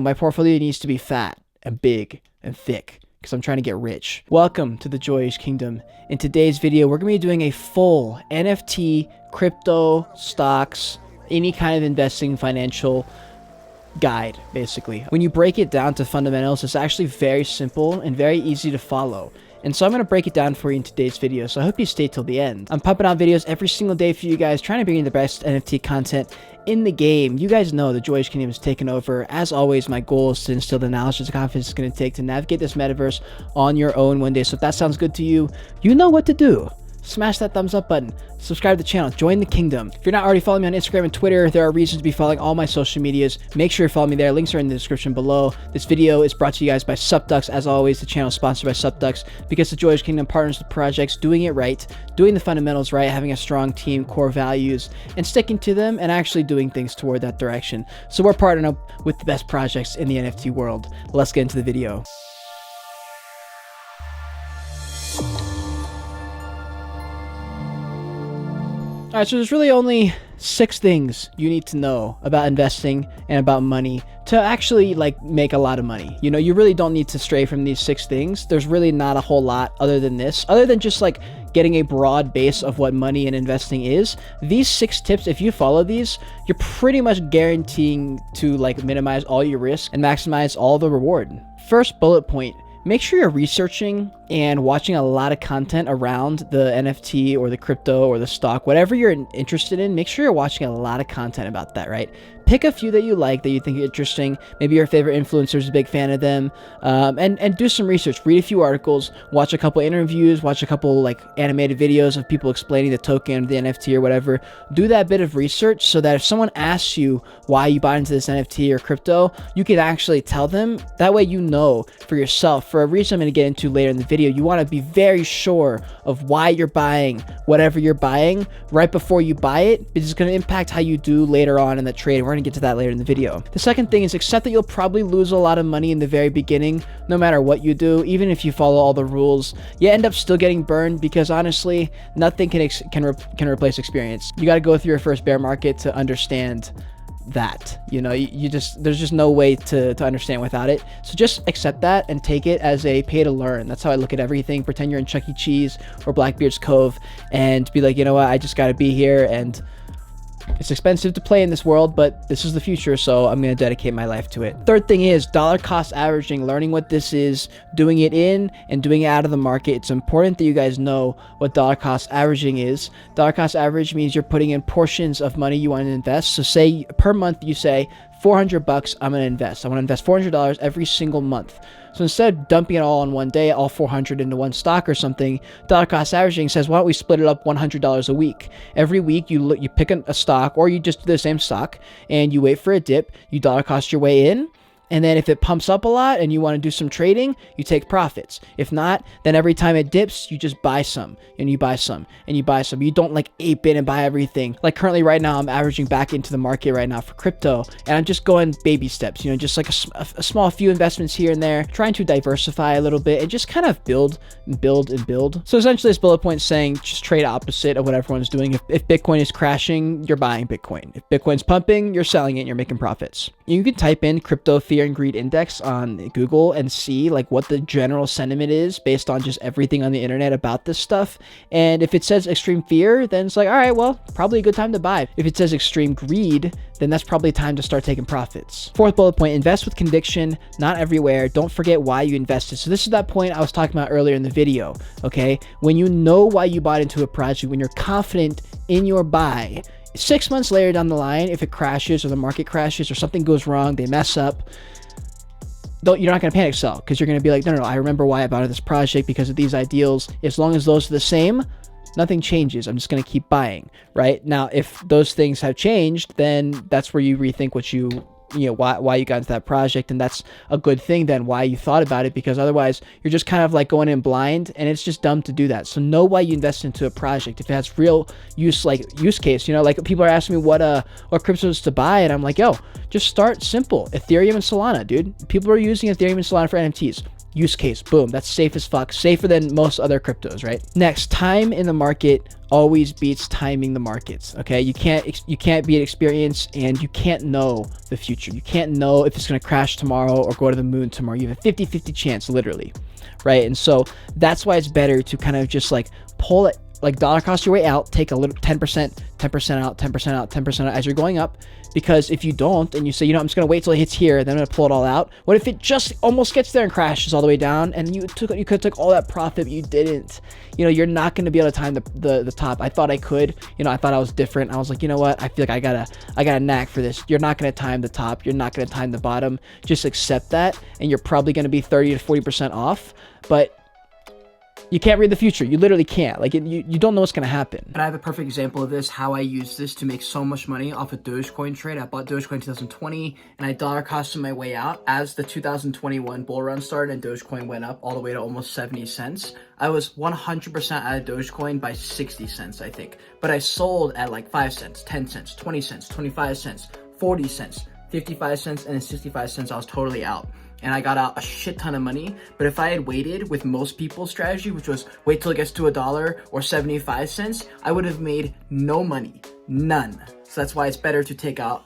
My portfolio needs to be fat and big and thick because I'm trying to get rich. Welcome to the Joyage Kingdom. In today's video, we're going to be doing a full NFT, crypto, stocks, any kind of investing financial guide, basically. When you break it down to fundamentals, it's actually very simple and very easy to follow. And so I'm going to break it down for you in today's video, so I hope you stay till the end. I'm pumping out videos every single day for you guys, trying to bring you the best NFT content in the game. You guys know the Joyage Kingdom is taken over. As always, my goal is to instill the knowledge and confidence it's going to take to navigate this metaverse on your own one day. So if that sounds good to you, you know what to do. Smash that thumbs up button, subscribe to the channel, join the kingdom. If you're not already following me on Instagram and Twitter, there are reasons to be following all my social medias. Make sure you follow me there. Links are in the description below. This video is brought to you guys by Subducks. As always, the channel is sponsored by Subducks because the Joyage Kingdom partners with projects doing it right, doing the fundamentals right, having a strong team, core values, and sticking to them and actually doing things toward that direction. So we're partnering up with the best projects in the NFT world. Let's get into the video. All right, so there's really only 6 things you need to know about investing and about money to actually make a lot of money. You know, you really don't need to stray from these 6 things. There's really not a whole lot other than this, other than just getting a broad base of what money and investing is. These 6 tips, if you follow these, you're pretty much guaranteeing to minimize all your risk and maximize all the reward. First bullet point. Make sure you're researching and watching a lot of content around the NFT or the crypto or the stock, whatever you're interested in. Make sure you're watching a lot of content about that, right? Pick a few that you like, that you think are interesting. Maybe your favorite influencer is a big fan of them, and do some research. Read a few articles, watch a couple interviews, watch a couple animated videos of people explaining the token, the NFT or whatever. Do that bit of research so that if someone asks you why you bought into this NFT or crypto, you can actually tell them. That way you know for yourself. For a reason I'm going to get into later in the video, you want to be very sure of why you're buying whatever you're buying right before you buy it, because it's going to impact how you do later on in the trade. We're going to get to that later in the video. The second thing is accept that you'll probably lose a lot of money in the very beginning, no matter what you do. Even if you follow all the rules, you end up still getting burned, because honestly, nothing can replace experience. You got to go through your first bear market to understand that. You know, there's just no way to understand without it. So just accept that and take it as a pay to learn. That's how I look at everything. Pretend you're in Chuck E. Cheese or Blackbeard's Cove and be like, you know what, I just got to be here, and it's expensive to play in this world, but this is the future, so I'm going to dedicate my life to it. Third thing is dollar cost averaging, learning what this is, doing it in and doing it out of the market. It's important that you guys know what dollar cost averaging is. Dollar cost average means you're putting in portions of money you want to invest. So say per month you say $400 I'm going to invest. I want to invest $400 every single month. So instead of dumping it all on one day, all 400 into one stock or something, dollar cost averaging says, why don't we split it up $100 a week? Every week you pick a stock, or you just do the same stock and you wait for a dip, you dollar cost your way in. And then if it pumps up a lot and you want to do some trading, you take profits. If not, then every time it dips, you just buy some and you buy some and you buy some. You don't ape in and buy everything. Currently right now, I'm averaging back into the market right now for crypto, and I'm just going baby steps, you know, just a small few investments here and there, trying to diversify a little bit and just kind of build and build and build. So essentially this bullet point saying just trade opposite of what everyone's doing. If Bitcoin is crashing, you're buying Bitcoin. If Bitcoin's pumping, you're selling it and you're making profits. You can type in crypto fear and greed index on Google and see what the general sentiment is based on just everything on the internet about this stuff. And if it says extreme fear, then it's all right, well, probably a good time to buy. If it says extreme greed, then that's probably time to start taking profits. Fourth bullet point, invest with conviction, not everywhere. Don't forget why you invested. So this is that point I was talking about earlier in the video, okay? When you know why you bought into a project, when you're confident in your buy, 6 months later down the line, if it crashes or the market crashes or something goes wrong, they mess up, you're not going to panic sell, because you're going to be like, no, I remember why I bought this project because of these ideals. As long as those are the same, nothing changes. I'm just going to keep buying, right? Now, if those things have changed, then that's where you rethink why you got into that project. And that's a good thing then, why you thought about it, because otherwise you're just kind of going in blind, and it's just dumb to do that. So know why you invest into a project. If it has real use case, people are asking me what cryptos to buy, and I'm like, yo, just start simple. Ethereum and Solana, dude. People are using Ethereum and Solana for NFTs. use case, boom, that's safe as fuck, safer than most other cryptos, right? Next, time in the market always beats timing the markets. Okay, you can't beat experience, and you can't know the future. You can't know if it's going to crash tomorrow or go to the moon tomorrow. You have a 50-50 chance, literally, right? And so that's why it's better to kind of just like pull it, like dollar cost your way out, take a little 10% out, 10% out, 10% out as you're going up. Because if you don't, and you say, you know, I'm just gonna wait till it hits here, then I'm gonna pull it all out. What if it just almost gets there and crashes all the way down, and you could have took all that profit, but you didn't? You know, you're not gonna be able to time the top. I thought I could. You know, I thought I was different. I was like, you know what? I feel like I got a knack for this. You're not gonna time the top. You're not gonna time the bottom. Just accept that, and you're probably gonna be 30 to 40% off. But you can't read the future. You literally can't. Like, you don't know what's going to happen. And I have a perfect example of this, how I used this to make so much money off a Dogecoin trade. I bought Dogecoin in 2020, and I dollar costed my way out. As the 2021 bull run started and Dogecoin went up all the way to almost 70 cents, I was 100% out of Dogecoin by 60 cents, I think. But I sold at like 5 cents, 10 cents, 20 cents, 25 cents, 40 cents, 55 cents, and then 65 cents. I was totally out. And I got out a shit ton of money. But if I had waited with most people's strategy, which was wait till it gets to $1 or 75 cents, I would have made no money, none. So that's why it's better to take out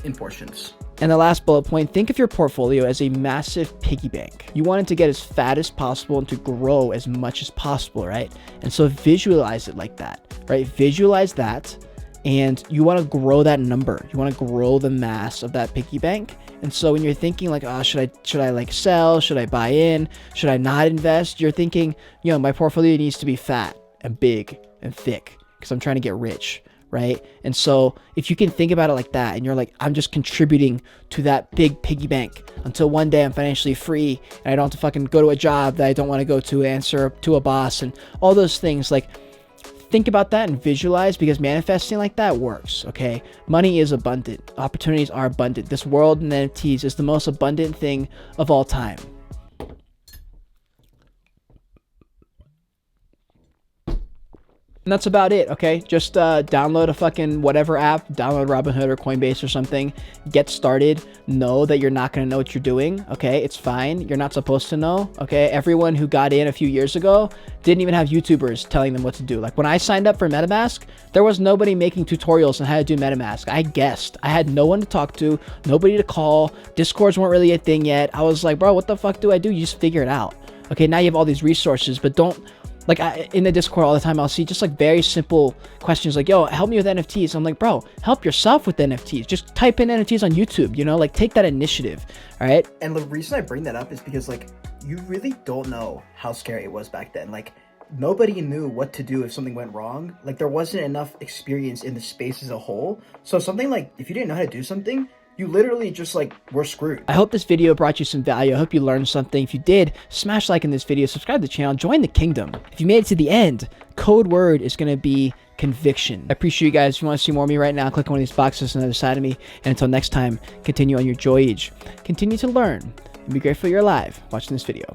in portions. And the last bullet point, think of your portfolio as a massive piggy bank. You want it to get as fat as possible and to grow as much as possible, right? And so visualize it like that, right? Visualize that, and you want to grow that number. You want to grow the mass of that piggy bank. And so when you're thinking like, oh, should I like sell? Should I buy in? Should I not invest? You're thinking, you know, my portfolio needs to be fat and big and thick because I'm trying to get rich, right? And so if you can think about it like that, and you're like, I'm just contributing to that big piggy bank until one day I'm financially free and I don't have to fucking go to a job that I don't want to go to, answer to a boss and all those things. Like, think about that and visualize, because manifesting like that works, okay? Money is abundant. Opportunities are abundant. This world in NFTs is the most abundant thing of all time. And that's about it, okay? Just download a fucking whatever app, download Robinhood or Coinbase or something, get started. Know that you're not gonna know what you're doing, okay? It's fine. You're not supposed to know, okay? Everyone who got in a few years ago didn't even have YouTubers telling them what to do. Like when I signed up for MetaMask, there was nobody making tutorials on how to do MetaMask. I guessed. I had no one to talk to, nobody to call. Discords weren't really a thing yet. I was like, bro, what the fuck do I do? You just figure it out. Okay, now you have all these resources, but don't, like in the Discord all the time, I'll see just like very simple questions like, yo, help me with NFTs. I'm like, bro, help yourself with NFTs. Just type in NFTs on YouTube, you know, like take that initiative. All right. And the reason I bring that up is because like, you really don't know how scary it was back then. Like nobody knew what to do if something went wrong. Like there wasn't enough experience in the space as a whole. So something like, if you didn't know how to do something, you literally just like were screwed. I hope this video brought you some value. I hope you learned something. If you did, smash like in this video, subscribe to the channel, join the kingdom. If you made it to the end, code word is going to be conviction. I appreciate you guys. If you want to see more of me right now, click on one of these boxes on the other side of me. And until next time, continue on your Joyage. Continue to learn and be grateful you're alive watching this video.